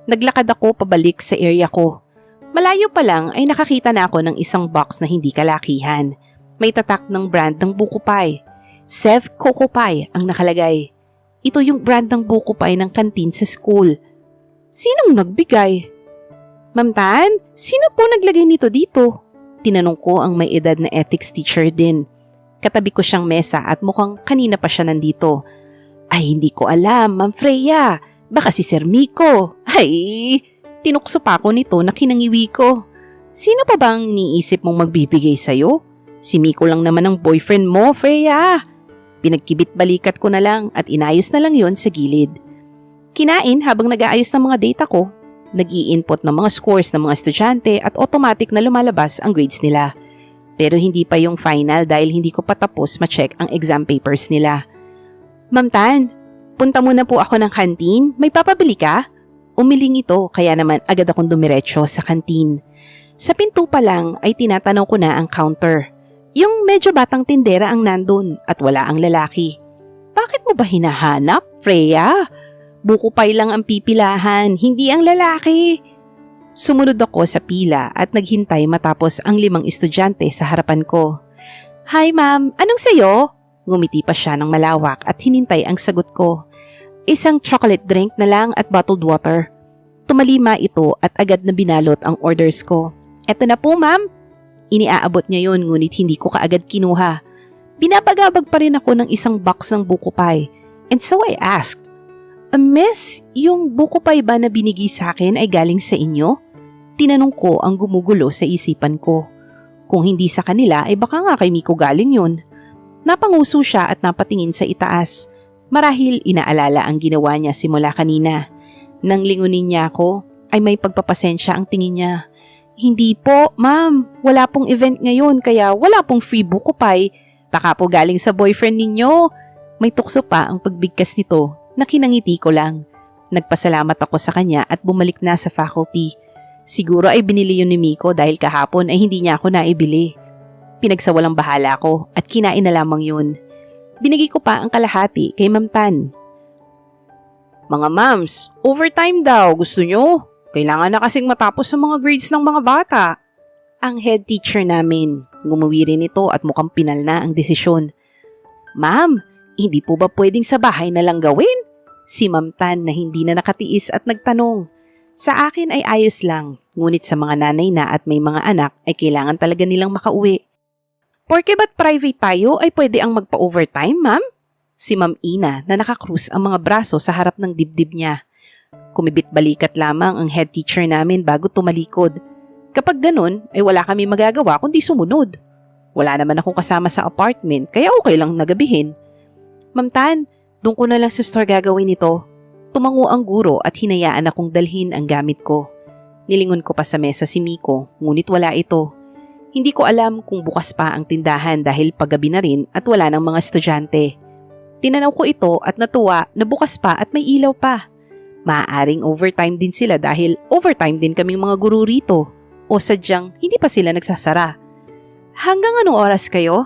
Naglakad ako pabalik sa area ko. Malayo pa lang ay nakakita na ako ng isang box na hindi kalakihan. May tatak ng brand ng buko pie. Sev Coco Pie ang nakalagay. Ito yung brand ng buko pie ng kantin sa school. Sinong nagbigay? Ma'am Tan, sino po naglagay nito dito? Tinanong ko ang may edad na ethics teacher din. Katabi ko siyang mesa at mukhang kanina pa siya nandito. Ay, hindi ko alam, Ma'am Freya. Baka si Sir Miko. Ay, tinukso pa ako nito na kinangiwi ko. Sino pa ba ang iniisip mong magbibigay sa'yo? Si Miko lang naman ang boyfriend mo, Freya. Pinagkibit balikat ko na lang at inayos na lang yon sa gilid. Kinain habang nag-aayos ng mga data ko. Nag-i-input ng mga scores ng mga estudyante at automatic na lumalabas ang grades nila. Pero hindi pa yung final dahil hindi ko pa tapos ma-check ang exam papers nila. Ma'am Tan, punta muna po ako ng kantin. May papabili ka? Umiling ito kaya naman agad akong dumiretso sa kantin. Sa pinto pa lang ay tinatanaw ko na ang counter. Yung medyo batang tindera ang nandun at wala ang lalaki. Bakit mo ba hinahanap, Freya? Buko pie lang ang pipilahan, hindi ang lalaki. Sumunod ako sa pila at naghintay matapos ang 5 estudyante sa harapan ko. Hi ma'am, anong sayo? Ngumiti pa siya ng malawak at hinintay ang sagot ko. Isang chocolate drink na lang at bottled water. Tumalima ito at agad na binalot ang orders ko. Eto na po ma'am. Iniaabot niya yon ngunit hindi ko kaagad kinuha. Binabagabag pa rin ako ng isang box ng buko pie. And so I asked, Miss, yung buko pie ba na binigay sa akin ay galing sa inyo? Tinanong ko ang gumugulo sa isipan ko. Kung hindi sa kanila ay baka nga kay Miko galing yun. Napanguso siya at napatingin sa itaas. Marahil inaalala ang ginawa niya simula kanina. Nang lingunin niya ako, ay may pagpapasensya ang tingin niya. Hindi po, ma'am. Wala pong event ngayon kaya wala pong free buko pie. Baka po galing sa boyfriend ninyo. May tukso pa ang pagbigkas nito na kinangiti ko lang. Nagpasalamat ako sa kanya at bumalik na sa faculty. Siguro ay binili yun ni Miko dahil kahapon ay hindi niya ako naibili. Pinagsawalang bahala ko at kinain na lamang yun. Binigay ko pa ang kalahati kay Ma'am Tan. Mga ma'ams, overtime daw, gusto nyo? Kailangan na kasing matapos sa mga grades ng mga bata. Ang head teacher namin, gumuwi rin ito at mukhang pinal na ang desisyon. Ma'am, hindi po ba pwedeng sa bahay na lang gawin? Si Ma'am Tan na hindi na nakatiis at nagtanong. Sa akin ay ayos lang, ngunit sa mga nanay na at may mga anak ay kailangan talaga nilang makauwi. Porke ba't private tayo ay pwede ang magpa-overtime, ma'am? Si Ma'am Ina na nakakrus ang mga braso sa harap ng dibdib niya. Kumibit balikat lamang ang head teacher namin bago tumalikod. Kapag ganun ay wala kami magagawa kundi sumunod. Wala naman akong kasama sa apartment kaya okay lang nagabihin. Ma'am Tan, doon ko na lang sa store gagawin ito. Tumango ang guro at hinayaan akong dalhin ang gamit ko. Nilingon ko pa sa mesa si Miko, ngunit wala ito. Hindi ko alam kung bukas pa ang tindahan dahil paggabi na rin at wala ng mga estudyante. Tinanaw ko ito at natuwa na bukas pa at may ilaw pa. Maaaring overtime din sila dahil overtime din kaming mga guro rito. O sadyang hindi pa sila nagsasara. Hanggang anong oras kayo?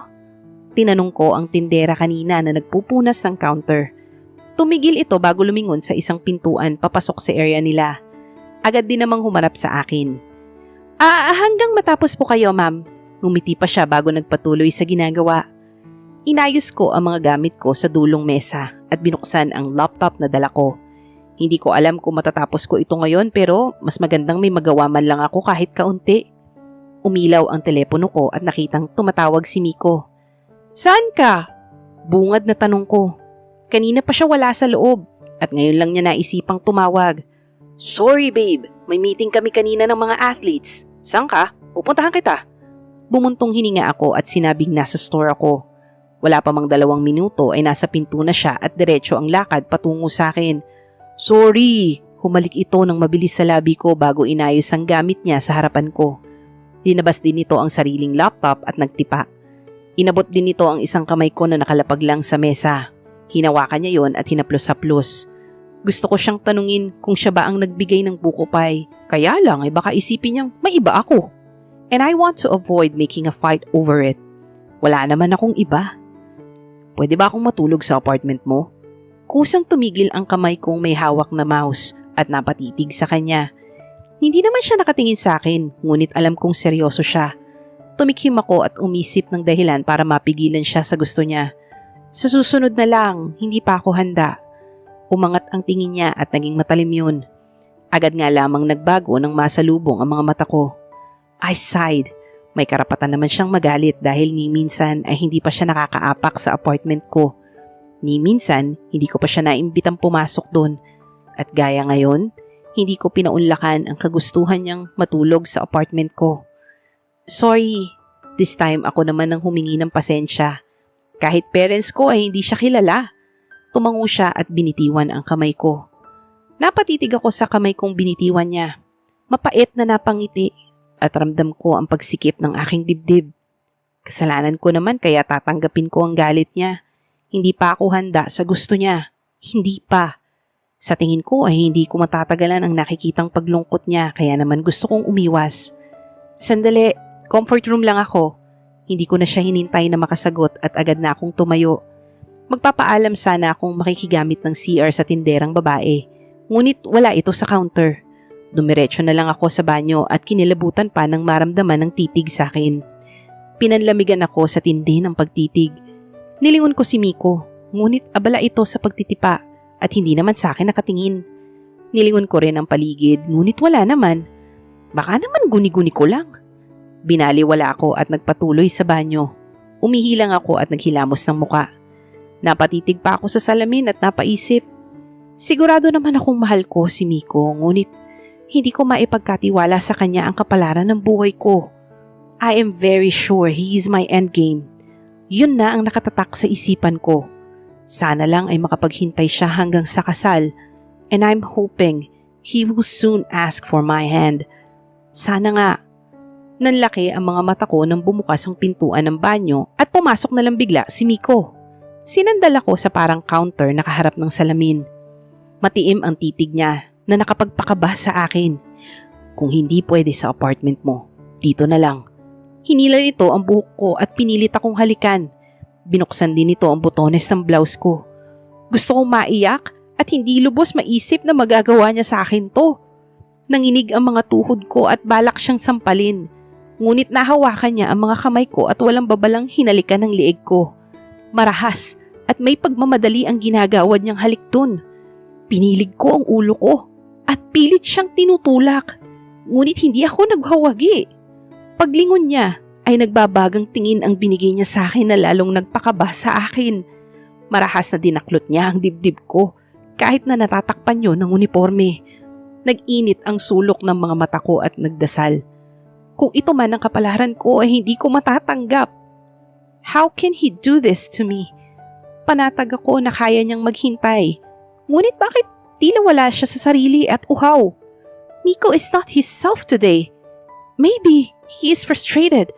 Tinanong ko ang tindera kanina na nagpupunas ng counter. Tumigil ito bago lumingon sa isang pintuan papasok sa area nila. Agad din namang humarap sa akin. Hanggang matapos po kayo, ma'am. Ngumiti pa siya bago nagpatuloy sa ginagawa. Inayos ko ang mga gamit ko sa dulong mesa at binuksan ang laptop na dala ko. Hindi ko alam kung matatapos ko ito ngayon pero mas magandang may magawa man lang ako kahit kaunti. Umilaw ang telepono ko at nakitang tumatawag si Miko. Saan ka? Bungad na tanong ko. Kanina pa siya wala sa loob at ngayon lang niya naisipang tumawag. Sorry babe, may meeting kami kanina ng mga athletes. Saan ka? Pupuntahan kita. Bumuntong hininga ako at sinabing nasa store ako. Wala pa mang 2 minuto ay nasa pinto na siya at diretso ang lakad patungo sa akin. Sorry! Humalik ito ng mabilis sa labi ko bago inayos ang gamit niya sa harapan ko. Dinabas din nito ang sariling laptop at nagtipa. Inabot din nito ang isang kamay ko na nakalapag lang sa mesa. Hinawakan niya yon at hinaplos-haplos. Gusto ko siyang tanungin kung siya ba ang nagbigay ng buko pie. Kaya lang ay baka isipin niyang may iba ako. And I want to avoid making a fight over it. Wala naman akong iba. Pwede ba akong matulog sa apartment mo? Kusang tumigil ang kamay kong may hawak na mouse at napatitig sa kanya. Hindi naman siya nakatingin sa akin, ngunit alam kong seryoso siya. Tumikhim ako at umisip ng dahilan para mapigilan siya sa gusto niya. Sa susunod na lang, hindi pa ako handa. Umangat ang tingin niya at naging matalim yun. Agad nga lamang nagbago nang masalubong ang mga mata ko. I sighed. May karapatan naman siyang magalit dahil ni minsan ay hindi pa siya nakakaapak sa apartment ko. Ni minsan, hindi ko pa siya naimbitang pumasok doon. At gaya ngayon, hindi ko pinaunlakan ang kagustuhan niyang matulog sa apartment ko. Sorry, this time ako naman ang humingi ng pasensya. Kahit parents ko ay hindi siya kilala. Tumango siya at binitiwan ang kamay ko. Napatitig ako sa kamay kong binitiwan niya. Mapait na napangiti at ramdam ko ang pagsikip ng aking dibdib. Kasalanan ko naman kaya tatanggapin ko ang galit niya. Hindi pa ako handa sa gusto niya. Hindi pa. Sa tingin ko ay hindi ko matatagalan ang nakikitang paglungkot niya kaya naman gusto kong umiwas. Sandali, comfort room lang ako. Hindi ko na siya hinintay na makasagot at agad na akong tumayo. Magpapaalam sana akong makikigamit ng CR sa tinderang babae. Ngunit wala ito sa counter. Dumiretso na lang ako sa banyo at kinilabutan pa nang maramdaman ng titig sa akin. Pinanlamigan ako sa tindi ng pagtitig. Nilingon ko si Miko, ngunit abala ito sa pagtitipa at hindi naman sa akin nakatingin. Nilingon ko rin ang paligid, ngunit wala naman. Baka naman guni-guni ko lang. Binaliwala ako at nagpatuloy sa banyo. Umihilang ako at naghilamos ng muka. Napatitig pa ako sa salamin at napaisip. Sigurado naman akong mahal ko si Miko, ngunit hindi ko maipagkatiwala sa kanya ang kapalaran ng buhay ko. I am very sure he is my endgame. Yun na ang nakatatak sa isipan ko. Sana lang ay makapaghintay siya hanggang sa kasal, and I'm hoping he will soon ask for my hand. Sana nga. Nanlaki ang mga mata ko nang bumukas ang pintuan ng banyo at pumasok na lang bigla si Miko. Sinandal ako sa parang counter nakaharap ng salamin. Matiim ang titig niya na nakapagpakaba sa akin. Kung hindi pwede sa apartment mo, dito na lang. Hinila nito ang buhok ko at pinilit akong halikan. Binuksan din nito ang butones ng blouse ko. Gusto kong maiyak at hindi lubos maisip na magagawa niya sa akin to. Nanginig ang mga tuhod ko at balak siyang sampalin. Ngunit nahawakan niya ang mga kamay ko at walang babalang hinalikan ng leeg ko. Marahas at may pagmamadali ang ginagawad niyang halik dun. Pinilig ko ang ulo ko at pilit siyang tinutulak. Ngunit hindi ako naghawagi. Paglingon niya ay nagbabagang tingin ang binigay niya sa akin na lalong nagpakaba sa akin. Marahas na dinaklot niya ang dibdib ko kahit na natatakpan yun ng uniforme. Nag-init ang sulok ng mga mata ko at nagdasal. Kung ito man ang kapalaran ko ay hindi ko matatanggap. How can he do this to me? Panatag ako na kaya niyang maghintay. Ngunit bakit tila wala siya sa sarili at uhaw? Miko is not himself today. Maybe he is frustrated.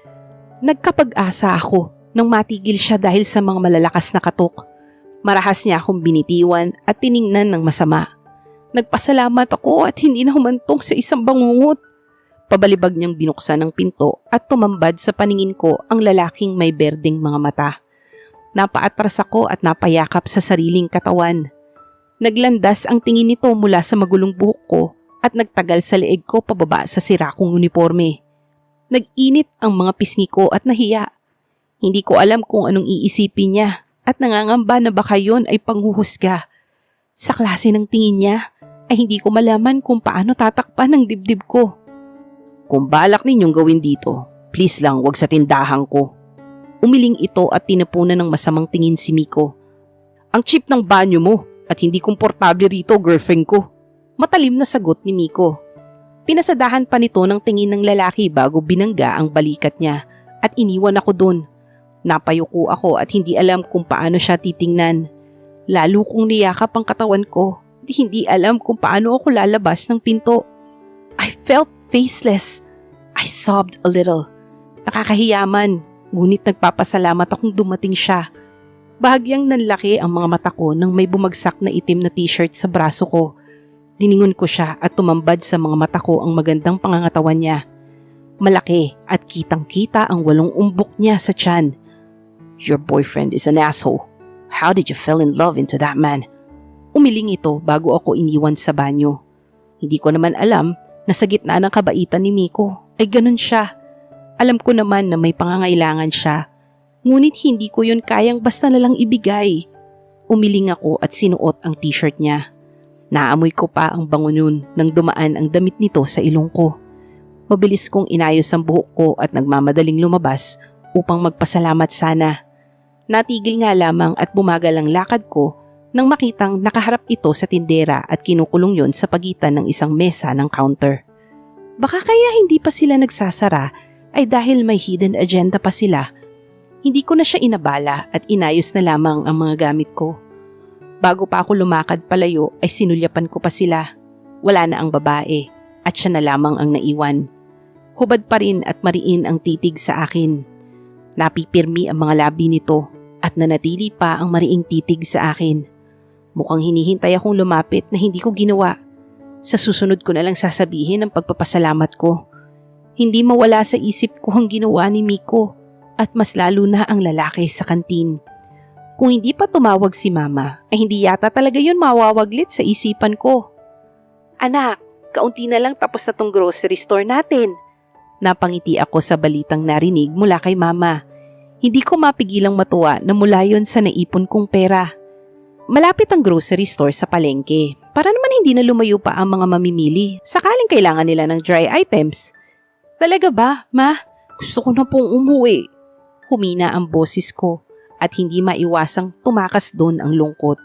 Nagkapag-asa ako nang matigil siya dahil sa mga malalakas na katok. Marahas niya akong binitiwan at tiningnan ng masama. Nagpasalamat ako at hindi na humantong sa isang bangungot. Pabalibag niyang binuksan ang pinto at tumambad sa paningin ko ang lalaking may berdeng mga mata. Napaatras ako at napayakap sa sariling katawan. Naglandas ang tingin nito mula sa magulong buhok ko at nagtagal sa leeg ko pababa sa sira kong uniforme. Nag-init ang mga pisngi ko at nahiya. Hindi ko alam kung anong iisipin niya at nangangamba na baka yon ay panghuhusga. Sa klase ng tingin niya ay hindi ko malaman kung paano tatakpan ang dibdib ko. Kung balak ninyong gawin dito, please lang wag sa tindahan ko. Umiling ito at tinapunan ng masamang tingin si Miko. Ang cheap ng banyo mo at hindi komportable rito, girlfriend ko. Matalim na sagot ni Miko. Pinasadahan pa nito ng tingin ng lalaki bago binangga ang balikat niya at iniwan ako doon. Napayuko ako at hindi alam kung paano siya titingnan. Lalo kong niyakap ang katawan ko, hindi alam kung paano ako lalabas ng pinto. I felt faceless. I sobbed a little. Nakakahiyaman, ngunit nagpapasalamat akong dumating siya. Bahagyang nanlaki ang mga mata ko nang may bumagsak na itim na t-shirt sa braso ko. Diningon ko siya at tumambad sa mga mata ko ang magandang pangangatawan niya. Malaki at kitang-kita ang 8 umbok niya sa tiyan. Your boyfriend is an asshole. How did you fall in love into that man? Umiling ito bago ako iniwan sa banyo. Hindi ko naman alam na sa gitna ng kabaitan ni Miko ay ganun siya. Alam ko naman na may pangangailangan siya. Ngunit hindi ko yun kayang basta nalang ibigay. Umiling ako at sinuot ang t-shirt niya. Naamoy ko pa ang bango nun nang dumaan ang damit nito sa ilong ko. Mabilis kong inayos ang buhok ko at nagmamadaling lumabas upang magpasalamat sana. Natigil nga lamang at bumagal ang lakad ko nang makitang nakaharap ito sa tindera at kinukulong yon sa pagitan ng isang mesa ng counter. Baka kaya hindi pa sila nagsasara ay dahil may hidden agenda pa sila. Hindi ko na siya inabala at inayos na lamang ang mga gamit ko. Bago pa ako lumakad palayo ay sinulyapan ko pa sila. Wala na ang babae at siya na lamang ang naiwan. Hubad pa rin at mariin ang titig sa akin. Napipirmi ang mga labi nito at nanatili pa ang mariing titig sa akin. Mukhang hinihintay akong lumapit na hindi ko ginawa. Sa susunod ko na lang sasabihin ang pagpapasalamat ko. Hindi mawala sa isip ko ang ginawa ni Miko at mas lalo na ang lalaki sa kantin. Kung hindi pa tumawag si Mama, ay hindi yata talaga yun mawawaglit sa isipan ko. Anak, kaunti na lang tapos na tong grocery store natin. Napangiti ako sa balitang narinig mula kay Mama. Hindi ko mapigilang matuwa na mula yon sa naipon kong pera. Malapit ang grocery store sa palengke para naman hindi na lumayo pa ang mga mamimili sakaling kailangan nila ng dry items. Talaga ba, Ma? Gusto ko na pong umuwi. Humina ang boses ko at hindi maiwasang tumakas doon ang lungkot.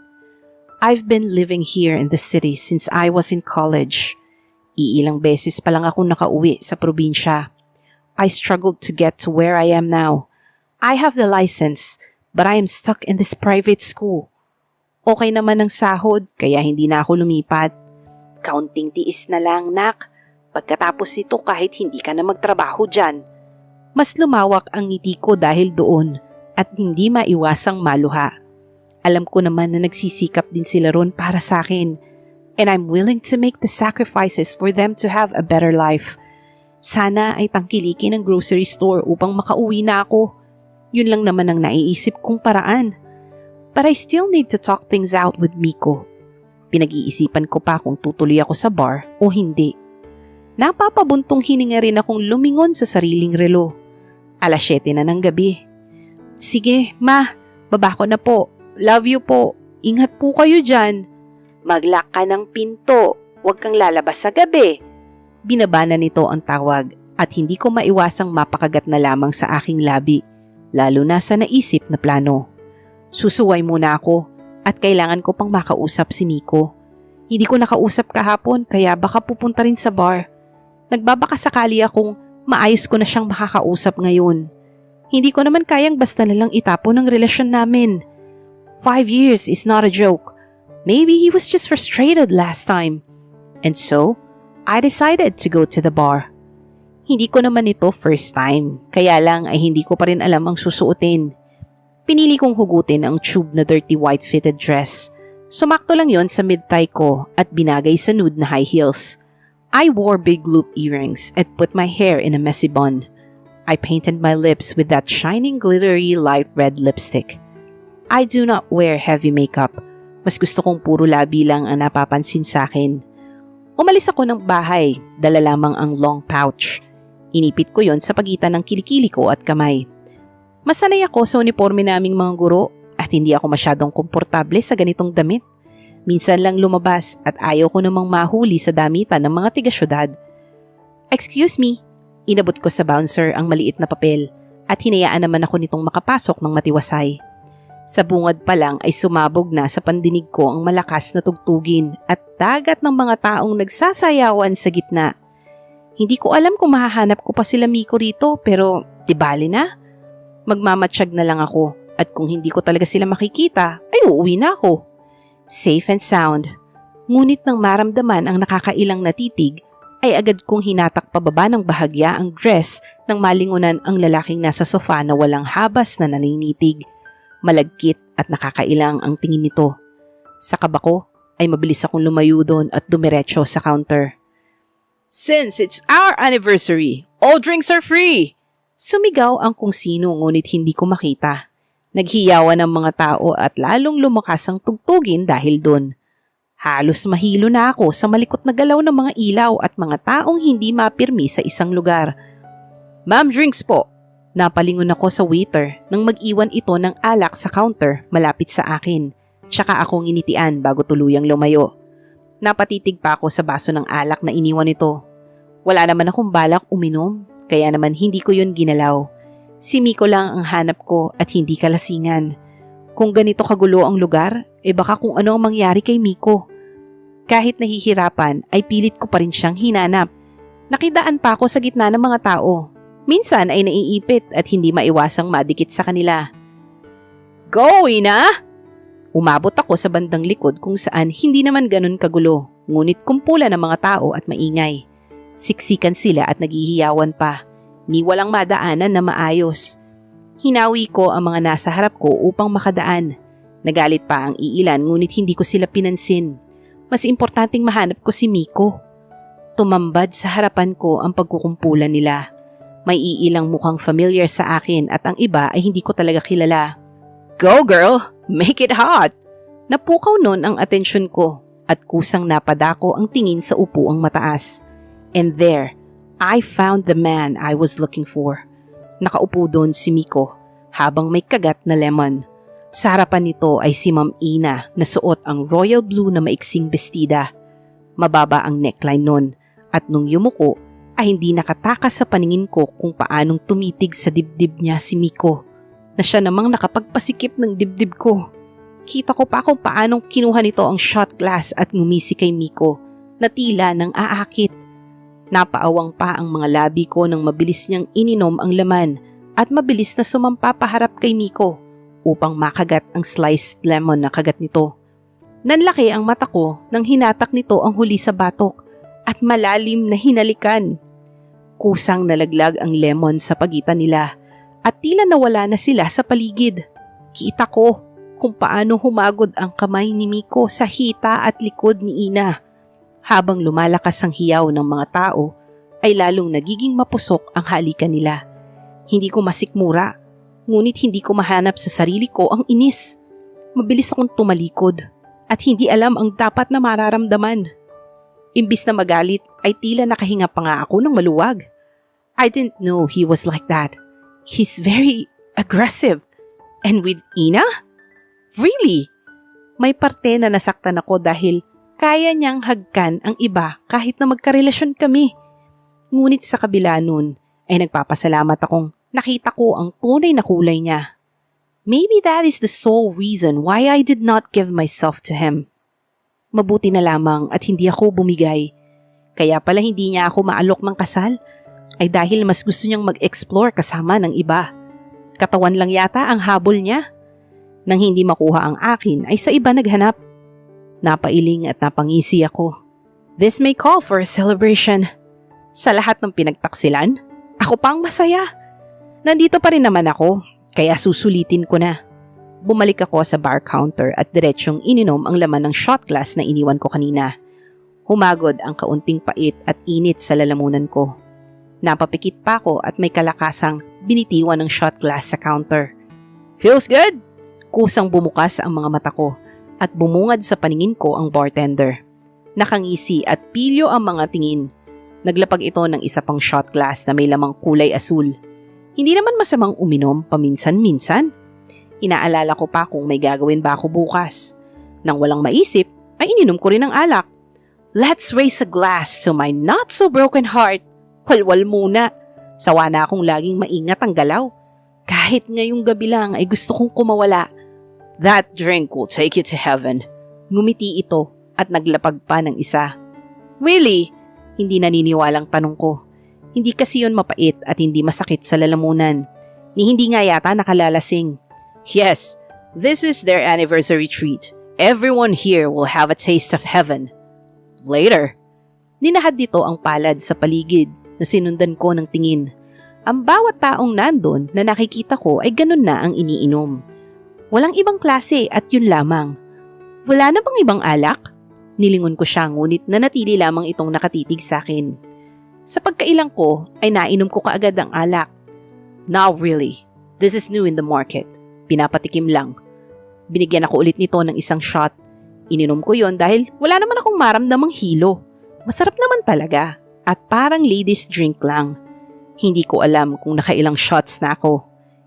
I've been living here in the city since I was in college. Iilang beses pa lang ako nakauwi sa probinsya. I struggled to get to where I am now. I have the license, but I am stuck in this private school. Okay naman ang sahod kaya hindi na ako lumipat. Kaunting tiis na lang, nak. Pagkatapos nito kahit hindi ka na magtrabaho dyan. Mas lumawak ang ngiti ko dahil doon at hindi maiwasang maluha. Alam ko naman na nagsisikap din sila ron para sa akin. And I'm willing to make the sacrifices for them to have a better life. Sana ay tangkilikin ang grocery store upang makauwi na ako. Yun lang naman ang naiisip kong paraan. But I still need to talk things out with Miko. Pinag-iisipan ko pa kung tutuloy ako sa bar o hindi. Napapabuntong hininga rin akong lumingon sa sariling relo. 7:00 na ng gabi. Sige, Ma, baba ko na po. Love you po. Ingat po kayo dyan. Mag-lock ka ng pinto. Huwag kang lalabas sa gabi. Binabana nito ang tawag at hindi ko maiwasang mapakagat na lamang sa aking labi, lalo na sa naisip na plano. Susuway muna ako at kailangan ko pang makausap si Miko. Hindi ko nakausap kahapon kaya baka pupunta rin sa bar. Nagbabaka sakali akong maayos ko na siyang makakausap ngayon. Hindi ko naman kayang basta nalang itapon ang relasyon namin. 5 years is not a joke. Maybe he was just frustrated last time. And so, I decided to go to the bar. Hindi ko naman ito first time, kaya lang ay hindi ko pa rin alam ang susuotin. Pinili kong hugutin ang tube na dirty white fitted dress. Sumakto lang yon sa mid-thigh ko at binagay sa nude na high heels. I wore big loop earrings and put my hair in a messy bun. I painted my lips with that shining glittery light red lipstick. I do not wear heavy makeup. Mas gusto kong puro labi lang ang napapansin sa akin. Umalis ako ng bahay, dala lamang ang long pouch. Inipit ko yon sa pagitan ng kilikili ko at kamay. Masanay ako sa uniforme naming mga guro at hindi ako masyadong komportable sa ganitong damit. Minsan lang lumabas at ayaw ko namang mahuli sa damitan ng mga tiga-syudad. Excuse me, inabot ko sa bouncer ang maliit na papel at hinayaan naman ako nitong makapasok ng matiwasay. Sa bungad pa lang ay sumabog na sa pandinig ko ang malakas na tugtugin at dagat ng mga taong nagsasayawan sa gitna. Hindi ko alam kung mahahanap ko pa sila Miko rito pero tibali na. Magmamatsyag na lang ako at kung hindi ko talaga sila makikita ay uuwi na ako. Safe and sound. Ngunit nang maramdaman ang nakakailang na titig ay agad kong hinatak pababa ng bahagya ang dress nang malingunan ang lalaking nasa sofa na walang habas na naninitig. Malagkit at nakakailang ang tingin nito. Sa kaba ko ay mabilis akong lumayo doon at dumiretso sa counter. Since it's our anniversary, all drinks are free! Sumigaw ang kung sino ngunit hindi ko makita. Naghiyawan ang mga tao at lalong lumakas ang tugtugin dahil doon. Halos mahilo na ako sa malikot na galaw ng mga ilaw at mga taong hindi mapirmi sa isang lugar. "Ma'am, drinks po." Napalingon ako sa waiter nang mag-iwan ito ng alak sa counter malapit sa akin. Tsaka akong initian bago tuluyang lumayo. Napatitig pa ako sa baso ng alak na iniwan nito. Wala naman akong balak uminom, kaya naman hindi ko yun ginalaw. Si Miko lang ang hanap ko at hindi kalasingan. Kung ganito kagulo ang lugar, baka kung ano ang mangyari kay Miko. Kahit nahihirapan ay pilit ko pa rin siyang hinanap. Nakidaan pa ako sa gitna ng mga tao. Minsan ay naiipit at hindi maiwasang madikit sa kanila. "Go, Ina!" Umabot ako sa bandang likod kung saan hindi naman ganun kagulo, ngunit kumpulan ng mga tao at maingay. Siksikan sila at naghihiyawan pa, ni walang madaanan na maayos. Hinawi ko ang mga nasa harap ko upang makadaan. Nagalit pa ang iilan ngunit hindi ko sila pinansin. Mas importanteng mahanap ko si Miko. Tumambad sa harapan ko ang pagkukumpulan nila. May iilang mukhang familiar sa akin at ang iba ay hindi ko talaga kilala. "Go girl! Make it hot!" Napukaw nun ang atensyon ko at kusang napadako ang tingin sa upuang mataas. And there, I found the man I was looking for. Nakaupo doon si Miko habang may kagat na lemon. Sa harapan nito ay si Ma'am Ina na suot ang royal blue na maiksing bestida. Mababa ang neckline nun at nung yumuko ay hindi nakatakas sa paningin ko kung paanong tumitig sa dibdib niya si Miko na siya namang nakapagpasikip ng dibdib ko. Kita ko pa kung paanong kinuha nito ang shot glass at ngumisi kay Miko na tila nang aakit. Napaawang pa ang mga labi ko nang mabilis niyang ininom ang laman at mabilis na sumampa paharap kay Miko upang makagat ang sliced lemon na kagat nito. Nanlaki ang mata ko nang hinatak nito ang huli sa batok at malalim na hinalikan. Kusang nalaglag ang lemon sa pagitan nila at tila nawala na sila sa paligid. Kita ko kung paano humagod ang kamay ni Miko sa hita at likod ni Ina. Habang lumalakas ang hiyaw ng mga tao, ay lalong nagiging mapusok ang halikan nila. Hindi ko masikmura, ngunit hindi ko mahanap sa sarili ko ang inis. Mabilis akong tumalikod at hindi alam ang dapat na mararamdaman. Imbis na magalit ay tila nakahinga pa nga ako ng maluwag. I didn't know he was like that. He's very aggressive. And with Ina? Really? May parte na nasaktan ako dahil kaya niyang hagkan ang iba kahit na magkarelasyon kami. Ngunit sa kabila nun ay nagpapasalamat akong nakita ko ang tunay na kulay niya. Maybe that is the sole reason why I did not give myself to him. Mabuti na lamang at hindi ako bumigay. Kaya pala hindi niya ako maalok ng kasal ay dahil mas gusto niyang mag-explore kasama ng iba. Katawan lang yata ang habol niya. Nang hindi makuha ang akin ay sa iba naghanap. Napailing at napangisi ako. This may call for a celebration. Sa lahat ng pinagtaksilan, ako pang masaya. Nandito pa rin naman ako, kaya susulitin ko na. Bumalik ako sa bar counter at diretsyong ininom ang laman ng shot glass na iniwan ko kanina. Humagod ang kaunting pait at init sa lalamunan ko. Napapikit pa ako at may kalakasang binitiwan ng shot glass sa counter. "Feels good?" Kusang bumukas ang mga mata ko at bumungad sa paningin ko ang bartender. Nakangisi at pilyo ang mga tingin. Naglapag ito ng isa pang shot glass na may lamang kulay asul. Hindi naman masamang uminom paminsan-minsan. Inaalala ko pa kung may gagawin ba ako bukas. Nang walang maisip, ay ininom ko rin ang alak. Let's raise a glass to my not so broken heart. Walwal muna. Sawa na akong laging maingat ang galaw. Kahit ngayong gabi lang ay gusto kong kumawala. That drink will take you to heaven. Ngumiti ito at naglapag pa ng isa. Really? Hindi naniniwalang tanong ko. Hindi kasi yun mapait at hindi masakit sa lalamunan. Ni hindi nga yata nakalalasing. Yes, this is their anniversary treat. Everyone here will have a taste of heaven. Later. Ninahad nito ang palad sa paligid na sinundan ko ng tingin. Ang bawat taong nandun na nakikita ko ay ganun na ang iniinom. Walang ibang klase at yun lamang. Wala na bang ibang alak? Nilingon ko siya ngunit nanatili lamang itong nakatitig sa akin. Sa pagkailang ko ay nainom ko kaagad ang alak. Not really. This is new in the market. Pinapatikim lang. Binigyan ako ulit nito ng isang shot. Ininom ko yon dahil wala naman akong maramdamang hilo. Masarap naman talaga at parang ladies drink lang. Hindi ko alam kung nakailang shots na ako.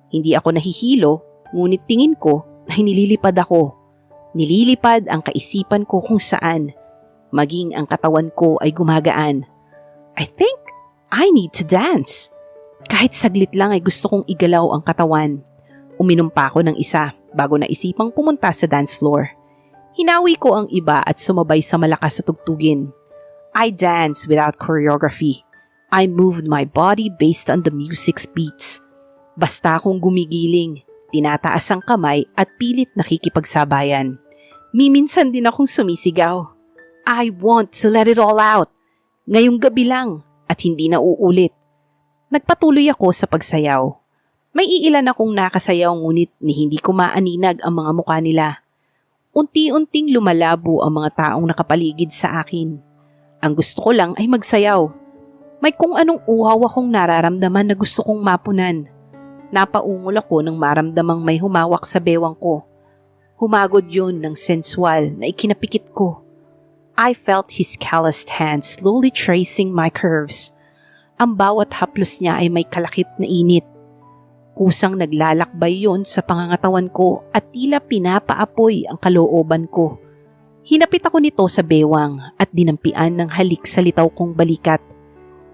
Hindi ako nahihilo, ngunit tingin ko ay nililipad ako. Nililipad ang kaisipan ko kung saan. Maging ang katawan ko ay gumagaan. I think I need to dance. Kahit saglit lang ay gusto kong igalaw ang katawan. Uminom pa ako ng isa bago naisipang pumunta sa dance floor. Hinawi ko ang iba at sumabay sa malakas na tugtugin. I danced without choreography. I moved my body based on the music's beats. Basta akong gumigiling, tinataas ang kamay at pilit nakikipagsabayan. Miminsan din akong sumisigaw. I want to let it all out. Ngayong gabi lang at hindi na uulit. Nagpatuloy ako sa pagsayaw. May iilan akong nakasayaw ngunit ni hindi ko maaninag ang mga mukha nila. Unti-unting lumalabo ang mga taong nakapaligid sa akin. Ang gusto ko lang ay magsayaw. May kung anong uhaw akong nararamdaman na gusto kong mapunan. Napaungol ako nang maramdamang may humawak sa bewang ko. Humagod yun ng sensual na ikinapikit ko. I felt his calloused hand slowly tracing my curves. Ang bawat haplos niya ay may kalakip na init. Kusang naglalakbay yon sa pangangatawan ko at tila pinapaapoy ang kalooban ko. Hinapit ako nito sa bewang at dinampian ng halik sa litaw kong balikat.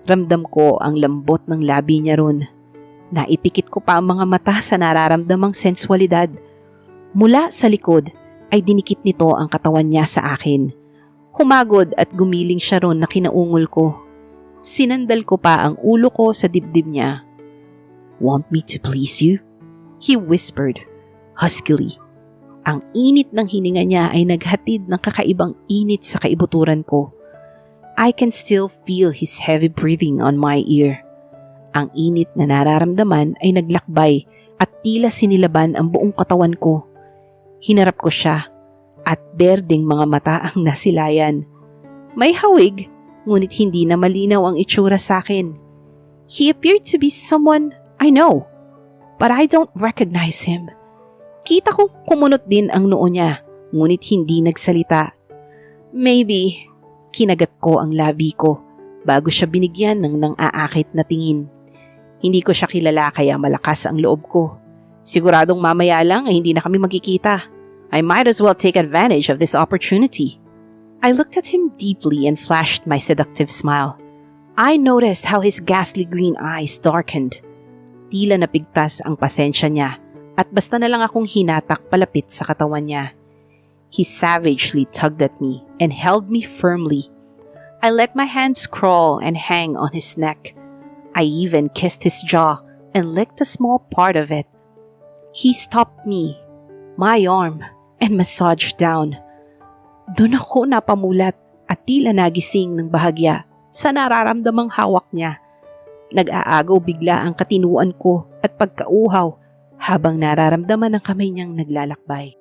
Ramdam ko ang lambot ng labi niya ron. Naipikit ko pa ang mga mata sa nararamdamang sensualidad. Mula sa likod ay dinikit nito ang katawan niya sa akin. Humagod at gumiling siya ron na kinaungol ko. Sinandal ko pa ang ulo ko sa dibdib niya. "Want me to please you?" He whispered, huskily. Ang init ng hininga niya ay naghatid ng kakaibang init sa kaibuturan ko. I can still feel his heavy breathing on my ear. Ang init na nararamdaman ay naglakbay at tila sinilaban ang buong katawan ko. Hinarap ko siya at berdeng mga mata ang nasilayan. May hawig, ngunit hindi na malinaw ang itsura sa akin. He appeared to be someone I know, but I don't recognize him. Kita ko kumunot din ang noo niya, ngunit hindi nagsalita. Maybe, kinagat ko ang labi ko bago siya binigyan ng nang-aakit na tingin. Hindi ko siya kilala kaya malakas ang loob ko. Siguradong mamaya lang ay hindi na kami magkikita. I might as well take advantage of this opportunity. I looked at him deeply and flashed my seductive smile. I noticed how his ghastly green eyes darkened. Tila napigtas ang pasensya niya at basta na lang akong hinatak palapit sa katawan niya. He savagely tugged at me and held me firmly. I let my hands crawl and hang on his neck. I even kissed his jaw and licked a small part of it. He stopped me, my arm, and massaged down. Doon ako napamulat at tila nagising ng bahagya sa nararamdamang hawak niya. Nag-aagaw bigla ang katinuan ko at pagkauhaw habang nararamdaman ng kamay niyang naglalakbay.